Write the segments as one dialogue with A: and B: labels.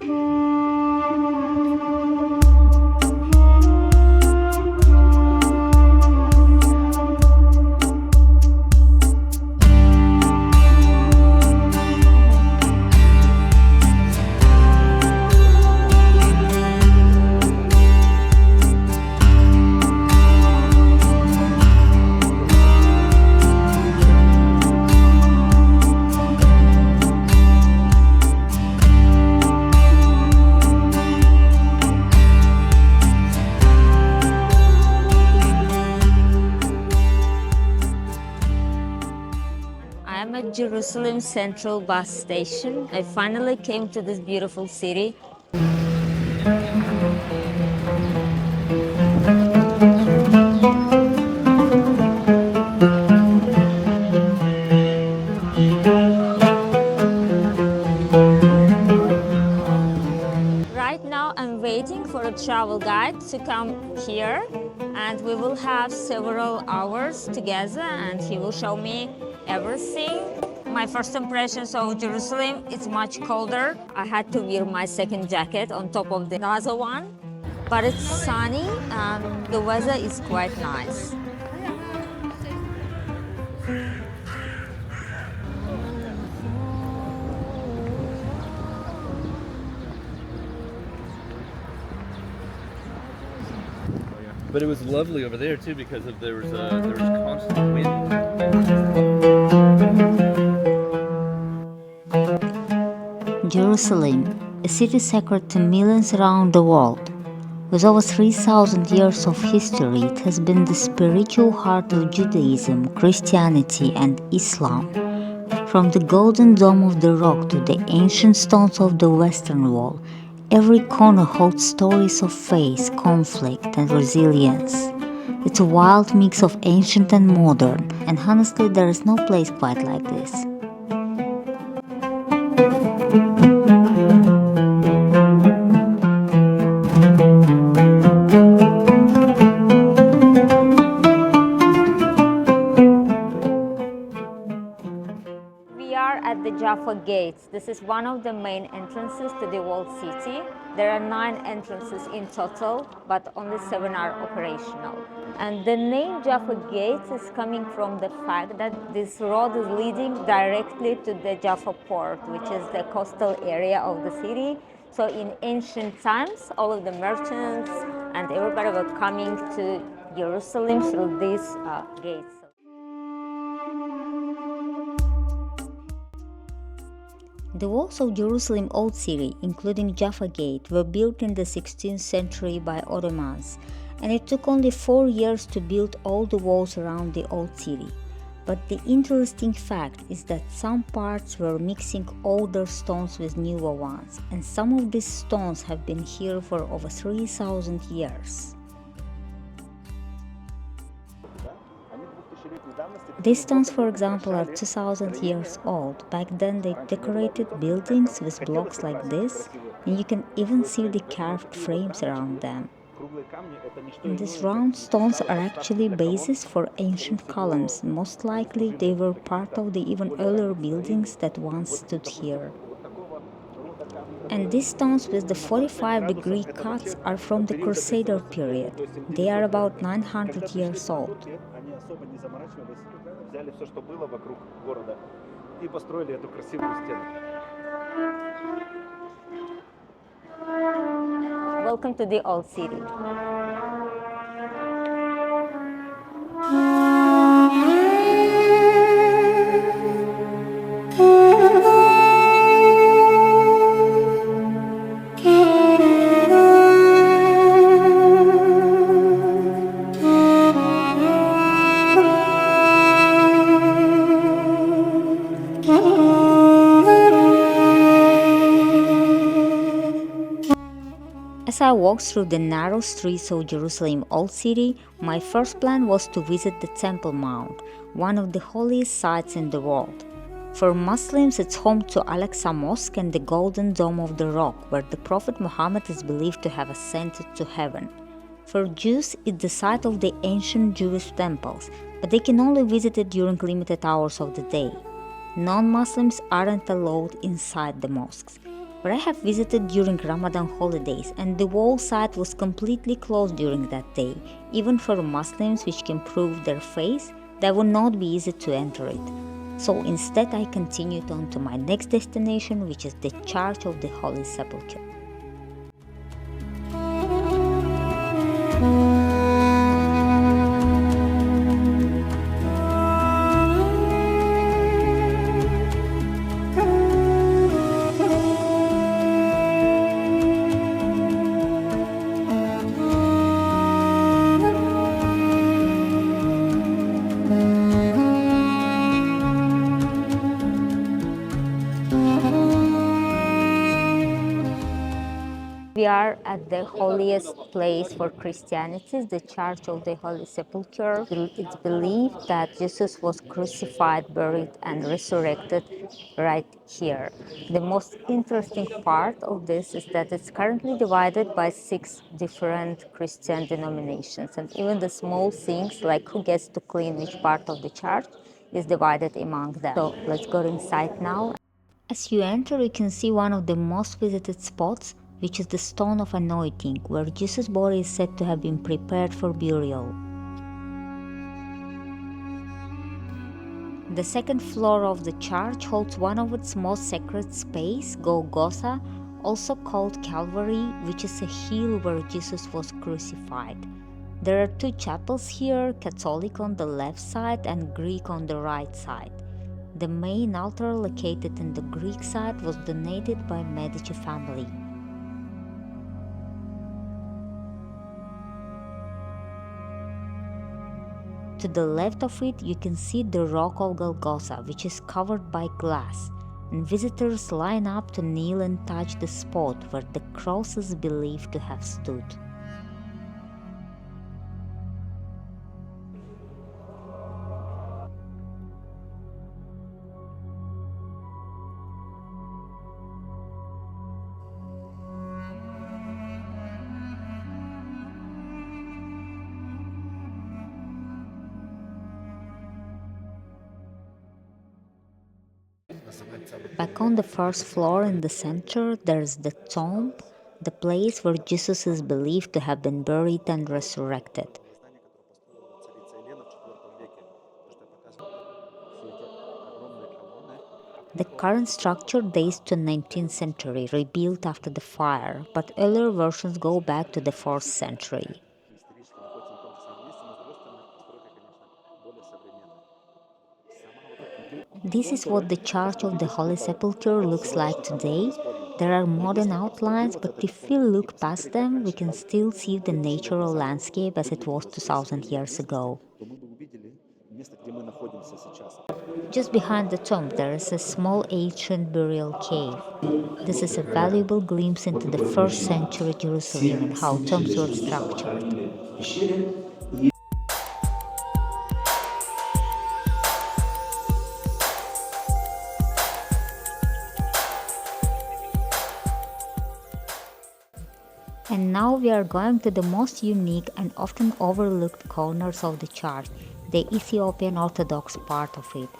A: I am at Jerusalem Central Bus Station. I finally came to this beautiful city. Right now I'm waiting for a travel guide to come here, and we will have several hours together and he will show me everything. My first impressions of Jerusalem, it's much colder. I had to wear my second jacket on top of the other one, but it's sunny and the weather is quite nice.
B: But it was lovely over there too because there was constant wind.
C: Jerusalem, a city sacred to millions around the world. With over 3,000 years of history, it has been the spiritual heart of Judaism, Christianity, and Islam. From the Golden Dome of the Rock to the ancient stones of the Western Wall, every corner holds stories of faith, conflict, and resilience. It's a wild mix of ancient and modern, and honestly, there is no place quite like this.
A: We are at the Jaffa Gates. This is one of the main entrances to the walled city. There are 9 entrances in total, but only 7 are operational. And the name Jaffa Gates is coming from the fact that this road is leading directly to the Jaffa port, which is the coastal area of the city. So in ancient times, all of the merchants and everybody were coming to Jerusalem through these gates.
C: The walls of Jerusalem Old City, including Jaffa Gate, were built in the 16th century by Ottomans, and it took only 4 years to build all the walls around the Old City. But the interesting fact is that some parts were mixing older stones with newer ones, and some of these stones have been here for over 3,000 years. These stones, for example, are 2,000 years old. Back then they decorated buildings with blocks like this, and you can even see the carved frames around them. And these round stones are actually bases for ancient columns. Most likely they were part of the even earlier buildings that once stood here. And these stones with the 45-degree cuts are from the Crusader period. They are about 900 years old.
A: Welcome to the Old City.
C: As I walked through the narrow streets of Jerusalem Old City, my first plan was to visit the Temple Mount, one of the holiest sites in the world. For Muslims, it's home to Al-Aqsa Mosque and the Golden Dome of the Rock, where the Prophet Muhammad is believed to have ascended to heaven. For Jews, it's the site of the ancient Jewish temples, but they can only visit it during limited hours of the day. Non-Muslims aren't allowed inside the mosques. But I have visited during Ramadan holidays, and the whole site was completely closed during that day. Even for Muslims which can prove their faith, that would not be easy to enter it. So instead I continued on to my next destination, which is the Church of the Holy Sepulchre.
A: We are at the holiest place for Christianity, the Church of the Holy Sepulchre. It's believed that Jesus was crucified, buried, and resurrected right here. The most interesting part of this is that it's currently divided by 6 different Christian denominations, and even the small things like who gets to clean which part of the church is divided among them. So let's go inside now.
C: As you enter, you can see one of the most visited spots, which is the Stone of Anointing, where Jesus' body is said to have been prepared for burial. The second floor of the church holds one of its most sacred spaces, Golgotha, also called Calvary, which is a hill where Jesus was crucified. There are 2 chapels here, Catholic on the left side and Greek on the right side. The main altar located in the Greek side was donated by Medici family. To the left of it, you can see the rock of Golgotha, which is covered by glass, and visitors line up to kneel and touch the spot where the cross is believed to have stood. Back on the first floor in the center, there's the tomb, the place where Jesus is believed to have been buried and resurrected. The current structure dates to 19th century, rebuilt after the fire, but earlier versions go back to the 4th century. This is what the Church of the Holy Sepulchre looks like today. There are modern outlines, but if we look past them, we can still see the natural landscape as it was 2000 years ago. Just behind the tomb, there is a small ancient burial cave. This is a valuable glimpse into the 1st century Jerusalem and how tombs were structured. And now we are going to the most unique and often overlooked corners of the church, the Ethiopian Orthodox part of it.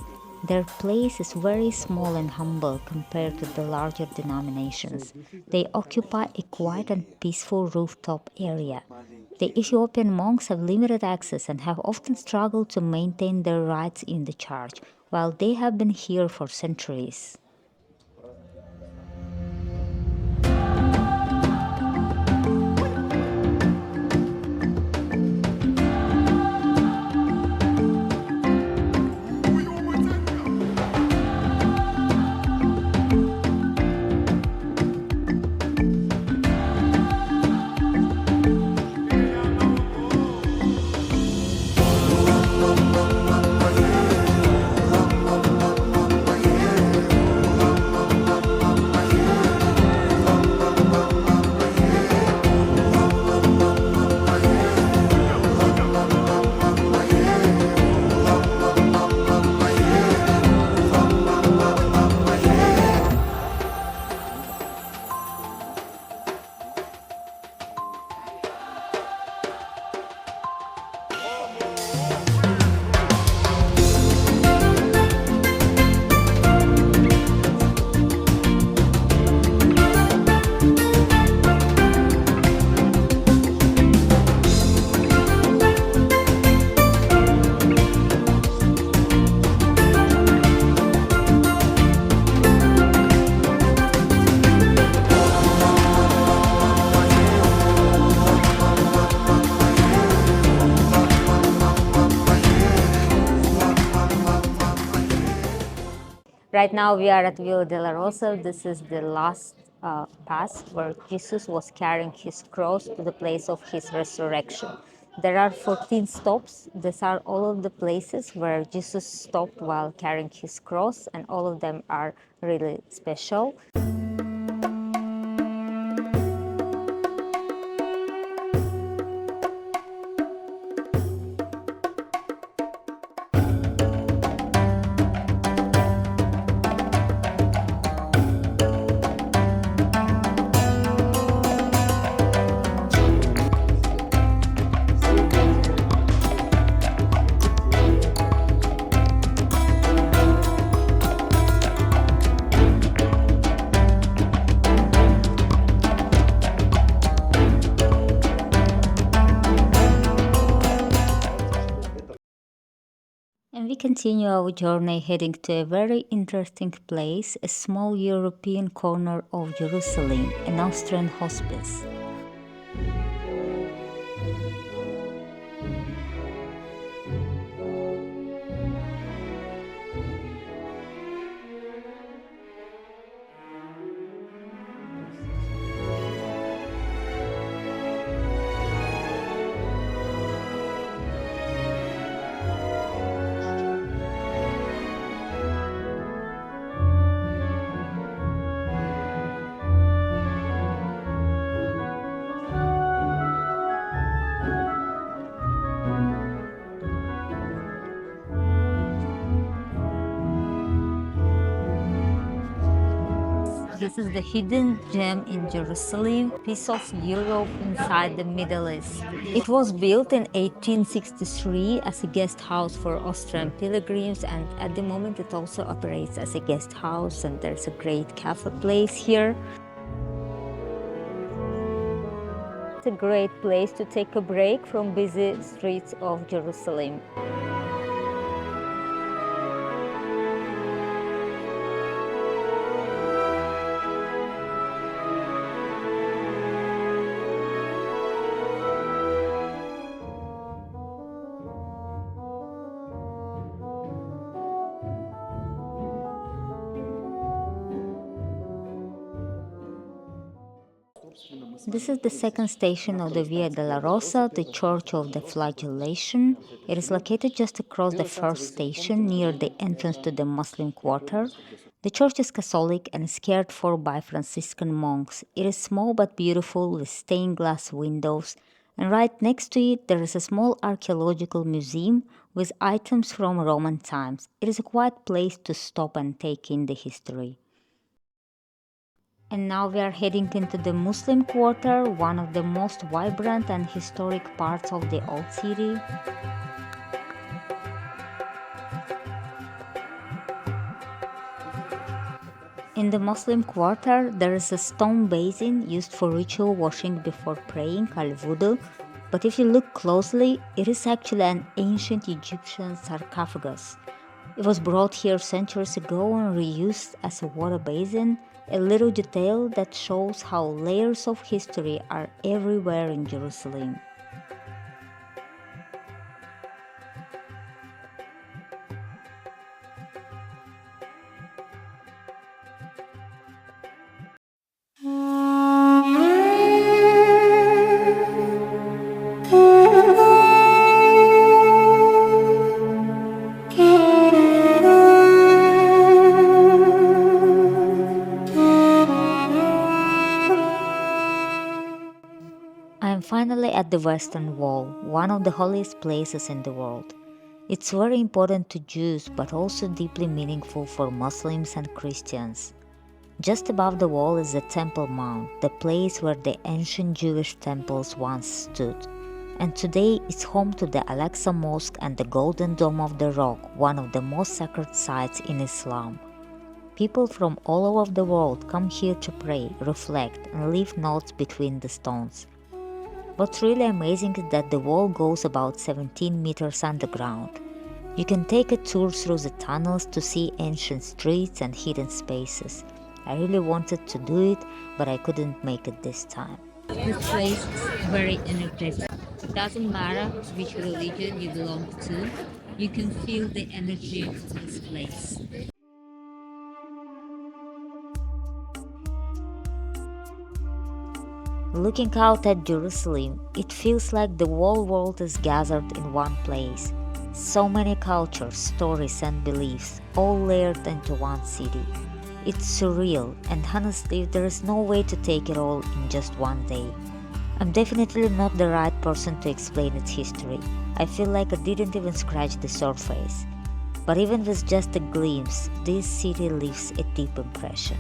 C: Their place is very small and humble compared to the larger denominations. They occupy a quiet and peaceful rooftop area. The Ethiopian monks have limited access and have often struggled to maintain their rights in the church, while they have been here for centuries.
A: Right now we are at Villa Dolorosa. This is the last pass where Jesus was carrying his cross to the place of his resurrection. There are 14 stops. These are all of the places where Jesus stopped while carrying his cross, and all of them are really special.
C: And we continue our journey heading to a very interesting place, a small European corner of Jerusalem, an Austrian hospice.
A: This is the hidden gem in Jerusalem, piece of Europe inside the Middle East. It was built in 1863 as a guest house for Austrian pilgrims, and at the moment it also operates as a guest house, and there's a great cafe place here. It's a great place to take a break from busy streets of Jerusalem.
C: This is the second station of the Via Dolorosa, the Church of the Flagellation. It is located just across the first station near the entrance to the Muslim quarter. The church is Catholic and is cared for by Franciscan monks. It is small but beautiful with stained glass windows, and right next to it there is a small archaeological museum with items from Roman times. It is a quiet place to stop and take in the history. And now we are heading into the Muslim quarter, one of the most vibrant and historic parts of the old city. In the Muslim quarter, there is a stone basin used for ritual washing before praying, al-wudu. But if you look closely, it is actually an ancient Egyptian sarcophagus. It was brought here centuries ago and reused as a water basin, a little detail that shows how layers of history are everywhere in Jerusalem. I am finally at the Western Wall, one of the holiest places in the world. It's very important to Jews, but also deeply meaningful for Muslims and Christians. Just above the wall is the Temple Mount, the place where the ancient Jewish temples once stood. And today it's home to the Al-Aqsa Mosque and the Golden Dome of the Rock, one of the most sacred sites in Islam. People from all over the world come here to pray, reflect, and leave notes between the stones. What's really amazing is that the wall goes about 17 meters underground. You can take a tour through the tunnels to see ancient streets and hidden spaces. I really wanted to do it, but I couldn't make it this time.
A: This place is very energetic. It doesn't matter which religion you belong to, you can feel the energy of this place.
C: Looking out at Jerusalem, it feels like the whole world is gathered in one place. So many cultures, stories, and beliefs, all layered into one city. It's surreal, and honestly, there is no way to take it all in just one day. I'm definitely not the right person to explain its history. I feel like I didn't even scratch the surface. But even with just a glimpse, this city leaves a deep impression.